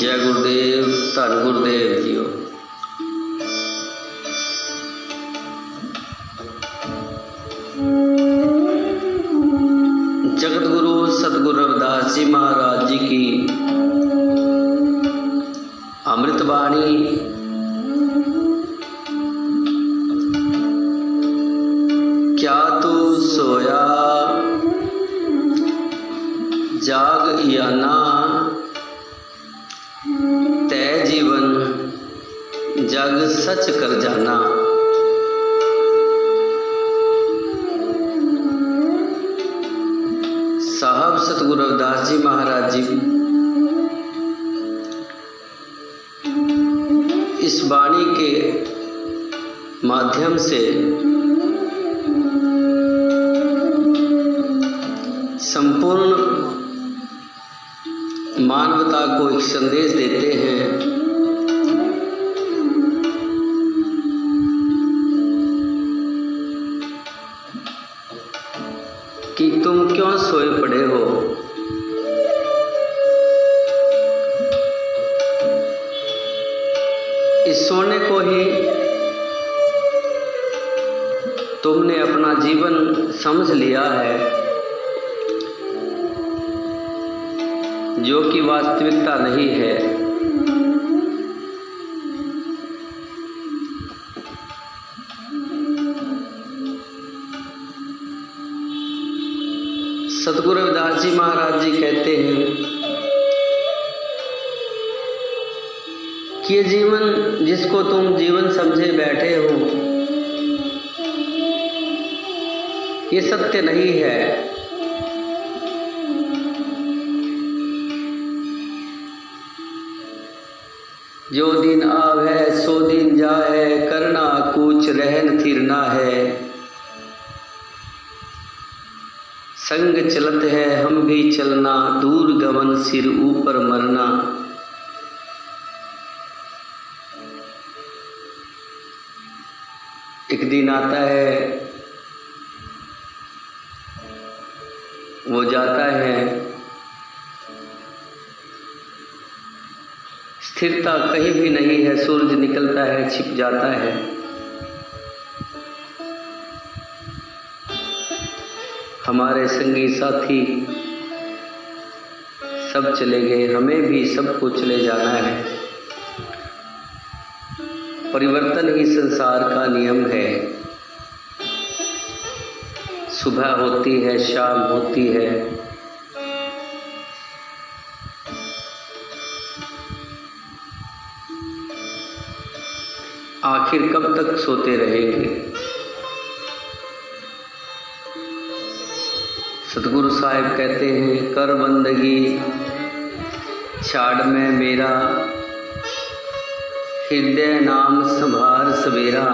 जय गुरुदेव, धन गुरुदेव जीओ। जगत गुरु सतगुरु रविदास जी महाराज जी की अमृत वाणी क्या तू सोया जाग याना, तै जीवन जग सच कर जाना। साहब सतगुरु रविदास जी महाराज जी इस वाणी के माध्यम से संपूर्ण मानवता को एक संदेश देते हैं कि तुम क्यों सोए पड़े हो। इस सोने को ही तुमने अपना जीवन समझ लिया है, जो कि वास्तविकता नहीं है। सतगुरु रविदास जी महाराज जी कहते हैं कि ये जीवन जिसको तुम जीवन समझे बैठे हो, ये सत्य नहीं है। जो दिन आवे सो दिन जाए, करना कुछ रहन फिरना है। संग चलत है हम भी चलना, दूर गमन सिर ऊपर मरना। एक दिन आता है, वो जाता है, स्थिरता कहीं भी नहीं है। सूरज निकलता है, छिप जाता है। हमारे संगी साथी सब चले गए, हमें भी सबको चले जाना है। परिवर्तन ही संसार का नियम है। सुबह होती है, शाम होती है। आखिर कब तक सोते रहेंगे। सतगुरु साहिब कहते हैं, कर बंदगी छाड़ में मेरा, हृदय नाम संभार सवेरा।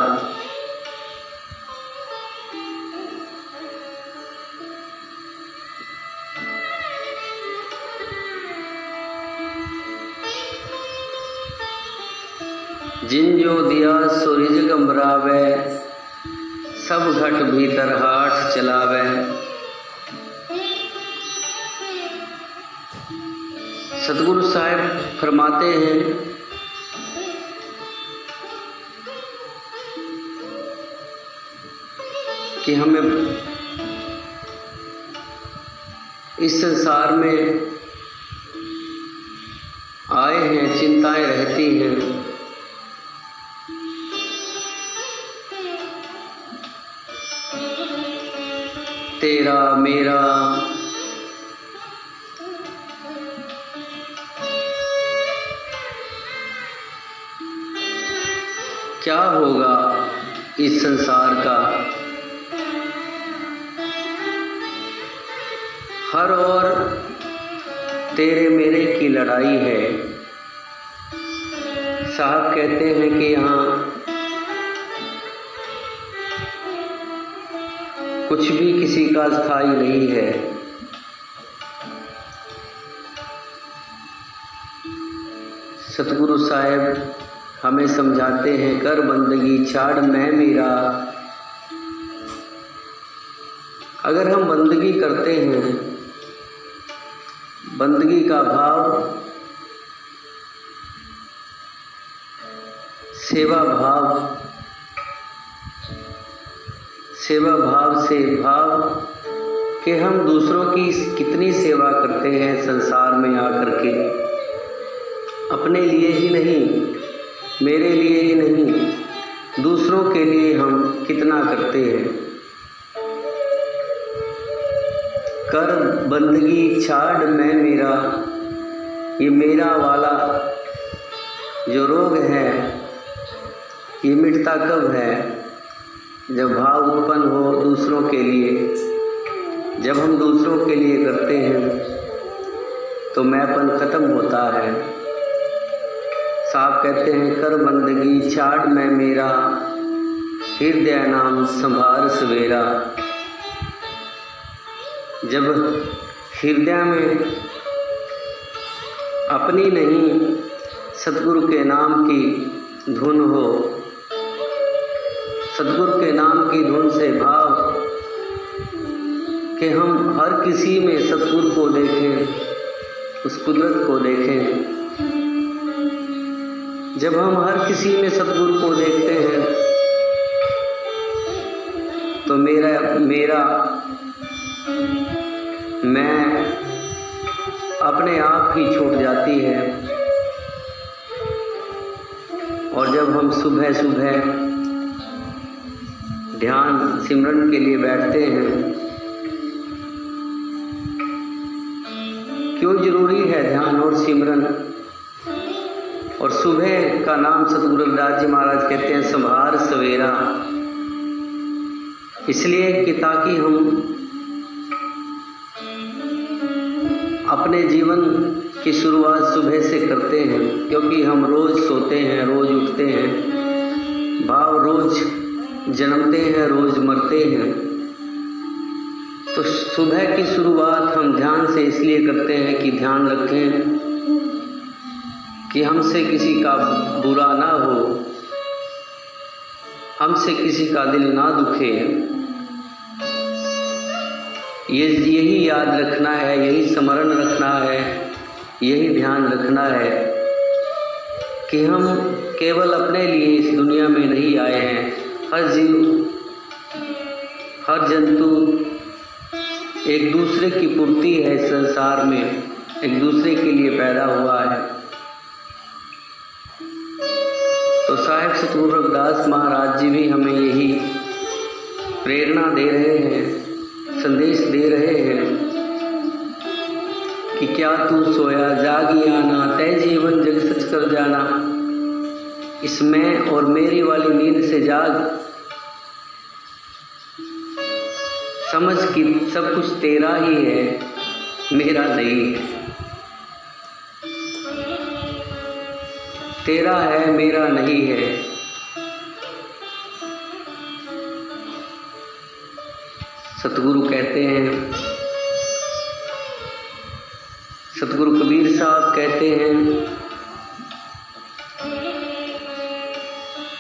जिन जो दिया सो रिज़्क़ अमरावे, सब घट भीतर हाथ चलावे। सतगुरु साहिब फरमाते हैं कि हमें इस संसार में आए हैं, चिंताएं रहती हैं। तेरा मेरा क्या होगा इस संसार का। हर ओर तेरे मेरे की लड़ाई है। साहब कहते हैं कि यहाँ कुछ भी किसी का स्थायी नहीं है। सतगुरु साहिब हमें समझाते हैं, कर बंदगी छाड़ मैं मेरा। अगर हम बंदगी करते हैं, बंदगी का भाव सेवा भाव से भाव कि हम दूसरों की कितनी सेवा करते हैं संसार में आकर के, अपने लिए ही नहीं, मेरे लिए ही नहीं, दूसरों के लिए हम कितना करते हैं। कर बंदगी छाड़ मैं मेरा, ये मेरा वाला जो रोग है ये मिटता कब है? जब भाव उत्पन्न हो दूसरों के लिए। जब हम दूसरों के लिए करते हैं तो मैंपन खत्म होता है। साहब कहते हैं कर बंदगी छाड़ मैं मेरा, हृदय नाम संभार सवेरा। जब हृदय में अपनी नहीं सतगुरु के नाम की धुन हो, सतगुरु के नाम की धुन से भाव कि हम हर किसी में सतगुरु को देखें, उस कुदरत को देखें। जब हम हर किसी में सतगुरु को देखते हैं तो मेरा मैं अपने आप ही छूट जाती है। और जब हम सुबह सुबह ध्यान सिमरन के लिए बैठते हैं, क्यों जरूरी है ध्यान और सिमरन? और सुबह का नाम सतगुरु रविदास जी महाराज कहते हैं संभार सवेरा, इसलिए कि ताकि हम अपने जीवन की शुरुआत सुबह से करते हैं, क्योंकि हम रोज़ सोते हैं, रोज़ उठते हैं, भाव रोज़ जन्मते हैं, रोज़ मरते हैं। तो सुबह की शुरुआत हम ध्यान से इसलिए करते हैं कि ध्यान रखें कि हमसे किसी का बुरा ना हो, हमसे किसी का दिल ना दुखे। यही याद रखना है, यही स्मरण रखना है, यही ध्यान रखना है कि हम केवल अपने लिए इस दुनिया में नहीं आए हैं। हर जीव, हर जंतु एक दूसरे की पूर्ति है, इस संसार में एक दूसरे के लिए पैदा हुआ है। तो साहिब सतगुरु रविदास महाराज जी भी हमें यही प्रेरणा दे रहे हैं, संदेश दे रहे हैं कि क्या तू सोया जागी आना, तय जीवन जग सच कर जाना। इसमें और मेरी वाली नींद से जाग, समझ कि सब कुछ तेरा ही है, मेरा नहीं है। तेरा है, मेरा नहीं है। सतगुरु कहते हैं, सतगुरु कबीर साहब कहते हैं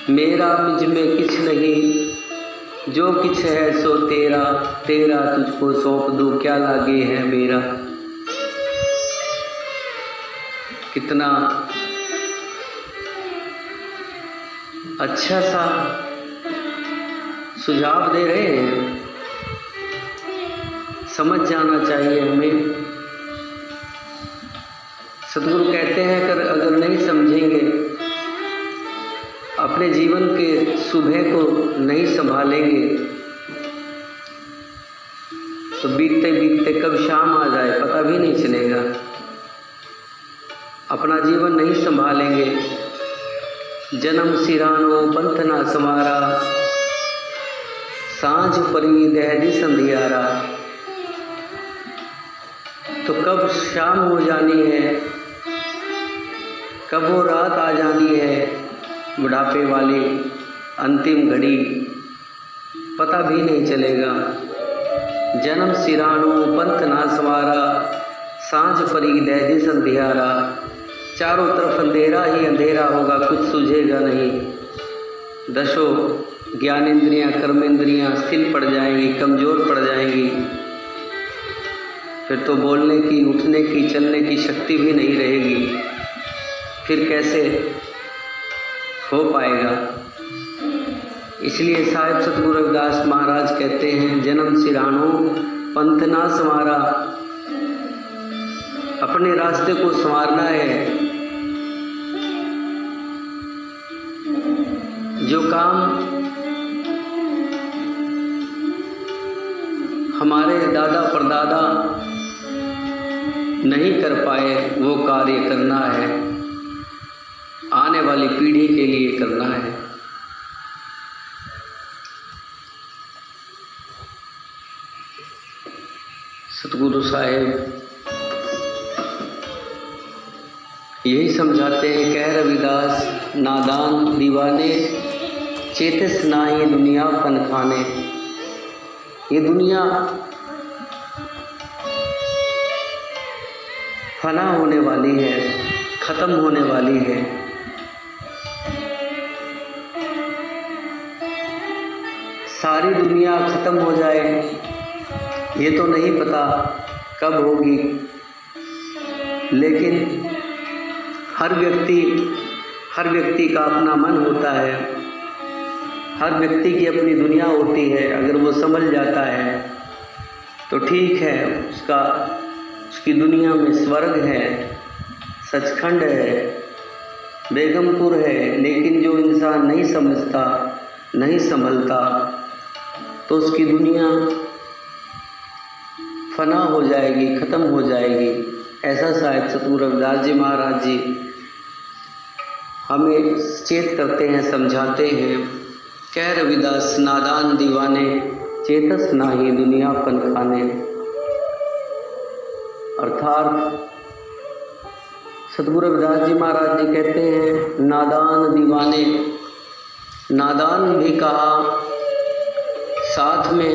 मेरा मुझ में किछ नहीं, जो किछ है सो तेरा, तेरा तुझको सौंप दूं, क्या लागे है मेरा। कितना अच्छा सा सुझाव दे रहे हैं, समझ जाना चाहिए हमें। सतगुरु कहते हैं अगर नहीं समझेंगे, अपने जीवन के सुबह को नहीं संभालेंगे तो बीतते बीतते कब शाम आ जाए पता भी नहीं चलेगा। अपना जीवन नहीं संभालेंगे, जन्म सिरानो पंथ ना समारा, सांझ परी दहदी संधियारा। तो कब शाम हो जानी है, कब वो रात आ जानी है, बुढ़ापे वाली अंतिम घड़ी पता भी नहीं चलेगा। जन्म सिरानो पंथ ना संवारा, सांझ परी दहदी संधियारा। चारों तरफ अंधेरा ही अंधेरा होगा, कुछ सूझेगा नहीं। दशो ज्ञानेंद्रियां कर्मेंद्रियां स्थिर पड़ जाएंगी, कमज़ोर पड़ जाएंगी। फिर तो बोलने की, उठने की, चलने की शक्ति भी नहीं रहेगी। फिर कैसे हो पाएगा। इसलिए साहिब सतगुरु रविदास महाराज कहते हैं, जन्म सिरानो पंथ ना संवारा। अपने रास्ते को संवारना है। जो काम हमारे दादा परदादा नहीं कर पाए वो कार्य करना है, आने वाली पीढ़ी के लिए करना है। सतगुरु साहेब यही समझाते हैं, कह रविदास नादान दीवाने चेतस नाई दुनिया फन खाने। ये दुनिया फना होने वाली है, ख़त्म होने वाली है। सारी दुनिया ख़त्म हो जाए ये तो नहीं पता कब होगी, लेकिन हर व्यक्ति का अपना मन होता है, हर व्यक्ति की अपनी दुनिया होती है। अगर वो समझ जाता है तो ठीक है, उसकी दुनिया में स्वर्ग है, सचखंड है, बेगमपुर है। लेकिन जो इंसान नहीं समझता, नहीं संभलता, तो उसकी दुनिया फना हो जाएगी, ख़त्म हो जाएगी। ऐसा साहिब सतगुरु रविदास जी महाराज जी हमें चेत करते हैं, समझाते हैं। कह रविदास नादान दीवाने चेतस नाही दुनिया फन खाने। अर्थात सतगुरु रविदास जी महाराज जी कहते हैं, नादान दीवाने, नादान भी कहा, साथ में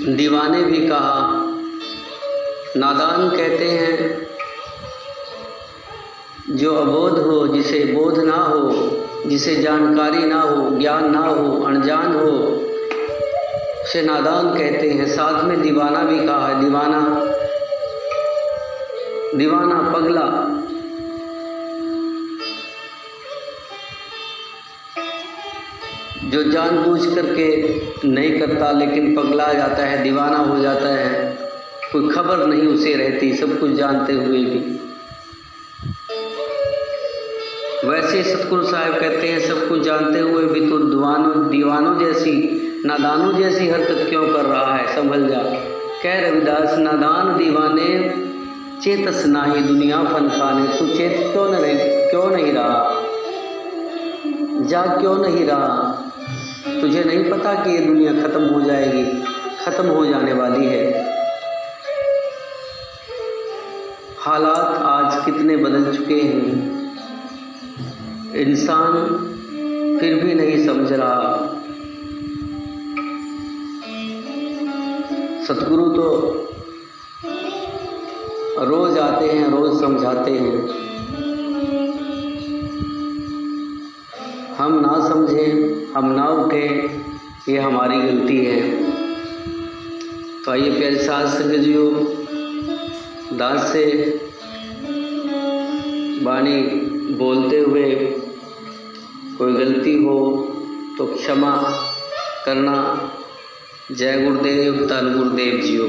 दीवाने भी कहा। नादान कहते हैं जो अबोध हो, जिसे बोध ना हो, जिसे जानकारी ना हो, ज्ञान ना हो, अनजान हो, उसे नादान कहते हैं। साथ में दीवाना भी कहा है, दीवाना पगला। जो जानबूझ करके नहीं करता लेकिन पगला जाता है, दीवाना हो जाता है, कोई खबर नहीं उसे रहती, सब कुछ जानते हुए भी। वैसे सतगुरु साहिब कहते हैं, सब कुछ जानते हुए भी तो दीवानों जैसी, नादानों जैसी हरकत क्यों कर रहा है, संभल जा। कह रविदास नादान दीवाने चेतस नाही दुनिया फन खाने। तू चेत क्यों नहीं रहा, जाग क्यों नहीं रहा? तुझे नहीं पता कि ये दुनिया ख़त्म हो जाएगी, ख़त्म हो जाने वाली है। हालात आज कितने बदल चुके हैं, इंसान फिर भी नहीं समझ रहा। सतगुरु तो रोज़ आते हैं, रोज़ समझाते हैं। हम ना समझें, हम ना उठें, ये हमारी गलती है। तो आइए प्यारे साथ संगत जीओ, दास से वाणी बोलते हुए कोई गलती हो तो क्षमा करना। जय गुरुदेव, धन गुरुदेव जीओ।